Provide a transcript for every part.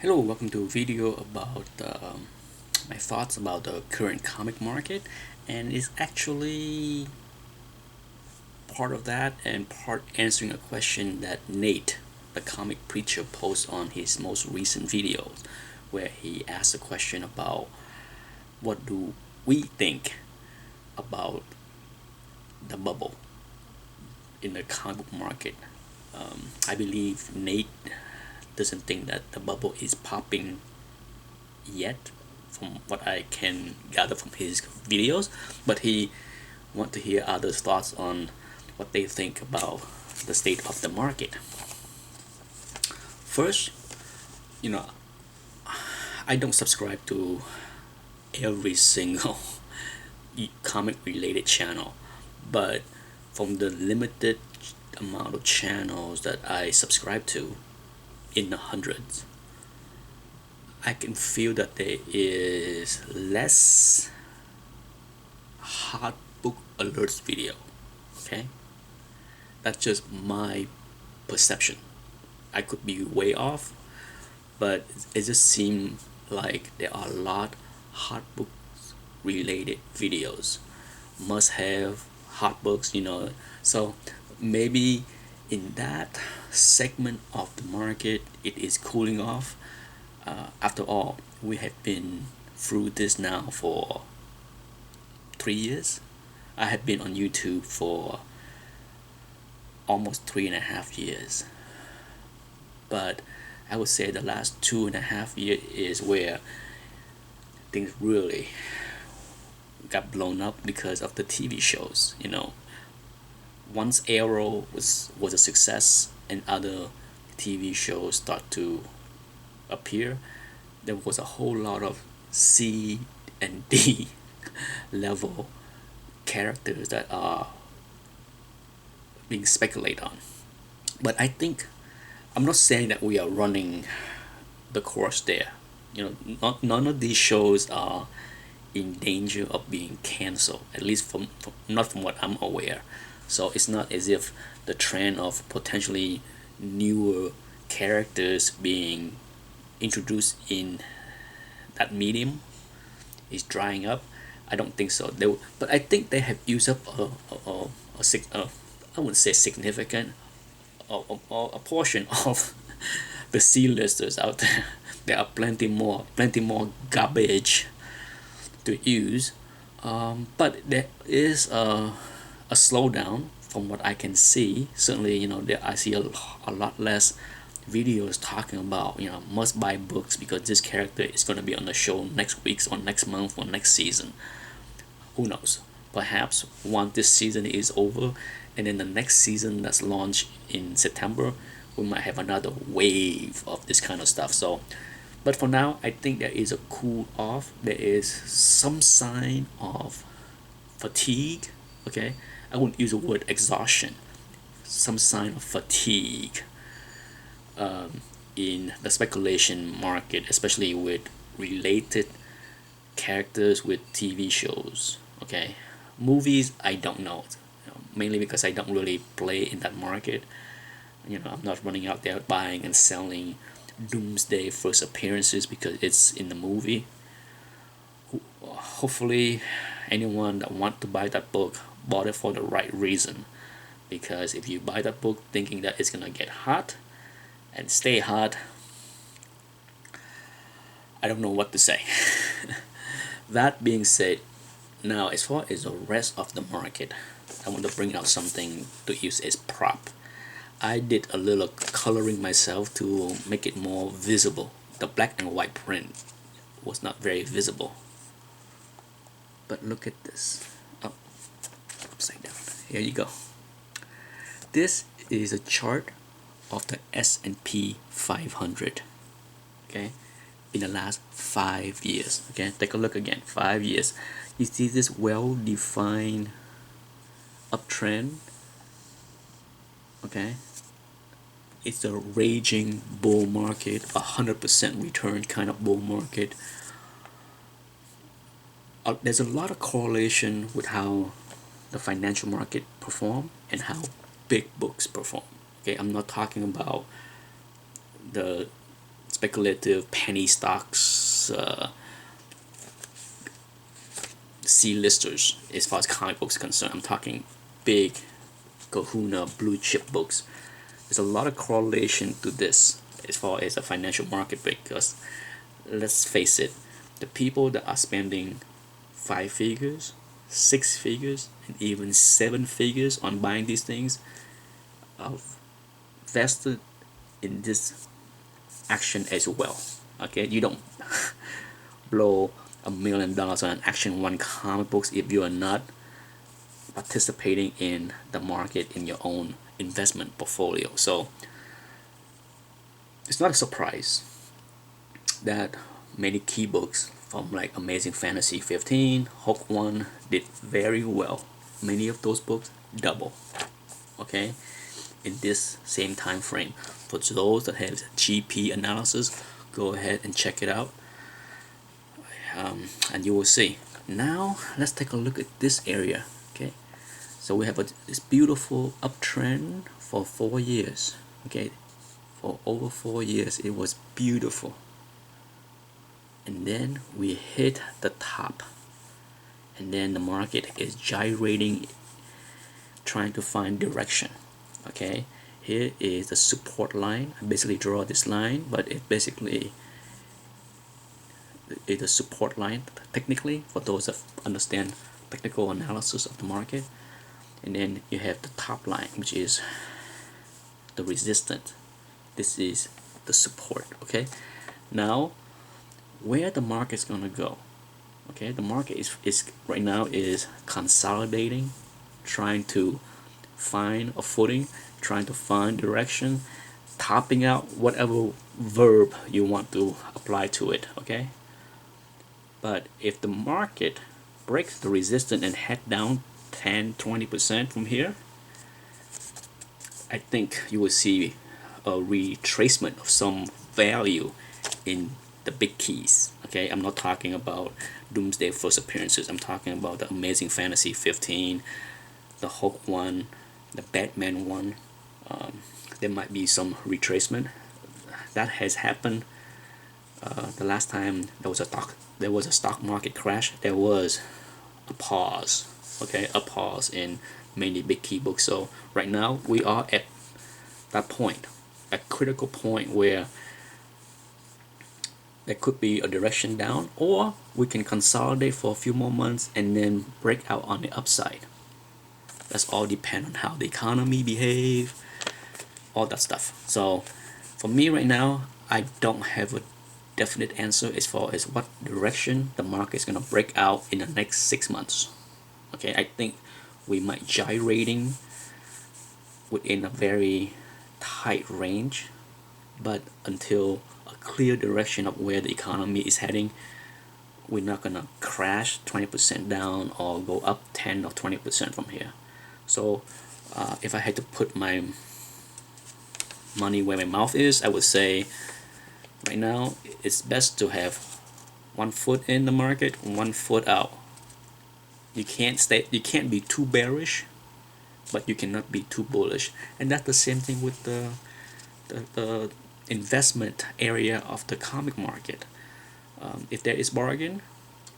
Hello, welcome to a video about my thoughts about the current comic market, and it's actually part of that and part answering a question that Nate, the comic preacher, posed on his most recent videos, where he asked a question about what do we think about the bubble in the comic book market. I believe Nate doesn't think that the bubble is popping yet from what I can gather from his videos, but he want to hear others' thoughts on what they think about the state of the market. First, you know, I don't subscribe to every single comic related channel, but from the limited amount of channels that I subscribe to, in the hundreds, I can feel that there is less hard book alerts video. Okay, that's just my perception. I could be way off, but it just seems like there are a lot hard books related videos, must have hard books, so maybe in that segment of the market it is cooling off. After all, we have been through this now for 3 years. I have been on YouTube for almost 3.5 years, but I would say the last 2.5 years is where things really got blown up because of the TV shows. Once Arrow was a success and other TV shows start to appear, there was a whole lot of C and D level characters that are being speculated on. But I think I'm not saying that we are running the course there. None of these shows are in danger of being canceled, at least from not from what I'm aware. So it's not as if the trend of potentially newer characters being introduced in that medium is drying up. I don't think so. But I think they have used up a I wouldn't say significant, a portion of the C-listers out there. There are plenty more garbage to use. But there is a slowdown from what I can see. Certainly, I see a lot less videos talking about must buy books because this character is going to be on the show next week or next month or next season. Who knows? Perhaps once this season is over and then the next season that's launched in September, we might have another wave of this kind of stuff. So, but for now, I think there is a cool off. There is some sign of fatigue. Okay, I wouldn't use the word exhaustion. Some sign of fatigue in the speculation market, especially with related characters with TV shows. Okay, movies I don't know, mainly because I don't really play in that market. I'm not running out there buying and selling Doomsday first appearances because it's in the movie. Hopefully, anyone that want to buy that book bought it for the right reason. Because if you buy that book thinking that it's gonna get hot and stay hot, I don't know what to say. That being said, now as far as the rest of the market, I want to bring out something to use as prop. I did a little coloring myself to make it more visible. The black and white print was not very visible. But look at this. Oh, upside down. Here you go. This is a chart of the S&P 500. Okay, in the last 5 years. Okay, take a look again. 5 years. You see this well-defined uptrend. Okay, it's a raging bull market, 100% return kind of bull market. There's a lot of correlation with how the financial market perform and how big books perform. Okay, I'm not talking about the speculative penny stocks, C-listers as far as comic books are concerned. I'm talking big kahuna blue chip books. There's a lot of correlation to this as far as the financial market, because let's face it, the people that are spending 5 figures, 6 figures, and even 7 figures on buying these things are vested in this action as well. Okay, you don't blow $1 million on an Action 1 comic books if you are not participating in the market in your own investment portfolio. So it's not a surprise that many key books from like Amazing Fantasy 15, Hulk 1 did very well. Many of those books double, okay, in this same time frame. For those that have GP analysis, go ahead and check it out, and you will see. Now let's take a look at this area. Okay, so we have this beautiful uptrend for 4 years. Okay, for over 4 years it was beautiful, and then we hit the top, and then the market is gyrating, trying to find direction. Okay, here is the support line. I basically draw this line, but it basically is a support line technically for those that understand technical analysis of the market. And then you have the top line, which is the resistance. This is the support. Okay, now where the market's gonna go. Okay, the market is right now is consolidating, trying to find a footing, trying to find direction, topping out, whatever verb you want to apply to it. Okay, but if the market breaks the resistance and head down 10-20% from here, I think you will see a retracement of some value in the big keys. Okay, I'm not talking about Doomsday First Appearances. I'm talking about the Amazing Fantasy 15, the Hulk 1, the Batman 1. There might be some retracement. That has happened. The last time there was a stock market crash, there was a pause. Okay, a pause in many big key books. So right now we are at that point, a critical point where there could be a direction down, or we can consolidate for a few more months and then break out on the upside. That's all depend on how the economy behave, all that stuff. So for me right now, I don't have a definite answer as far as what direction the market is going to break out in the next 6 months. Okay, I think we might gyrating within a very tight range, but until a clear direction of where the economy is heading, we're not gonna crash 20% down or go up 10 or 20% from here. So if I had to put my money where my mouth is, I would say right now it's best to have 1 foot in the market, 1 foot out. You can't be too bearish, but you cannot be too bullish. And that's the same thing with the investment area of the comic market. If there is bargain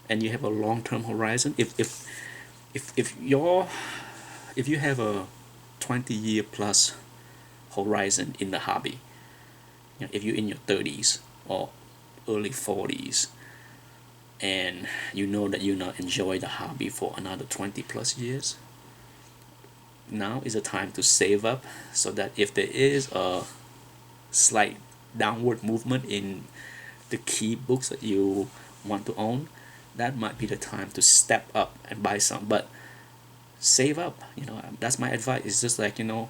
and you have a long-term horizon, if you have a 20-year plus horizon in the hobby, you know, if you're in your 30s or early 40s, and you know that you not enjoy the hobby for another 20 plus years, now is the time to save up, so that if there is a slight downward movement in the key books that you want to own, that might be the time to step up and buy some. But save up, you know, that's my advice. It's just like, you know,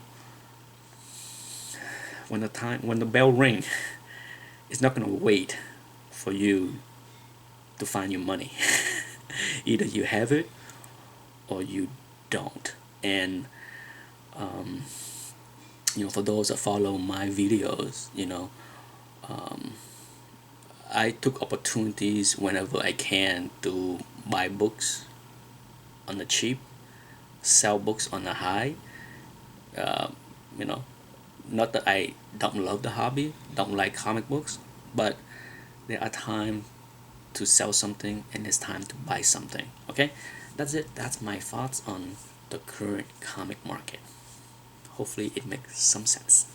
when the bell ring, it's not gonna wait for you to find your money. Either you have it or you don't. And you know, for those that follow my videos, you know, I took opportunities whenever I can to buy books on the cheap, sell books on the high. You know, not that I don't love the hobby, don't like comic books, but there are time to sell something and it's time to buy something. Okay, that's it. That's my thoughts on the current comic market. Hopefully it makes some sense.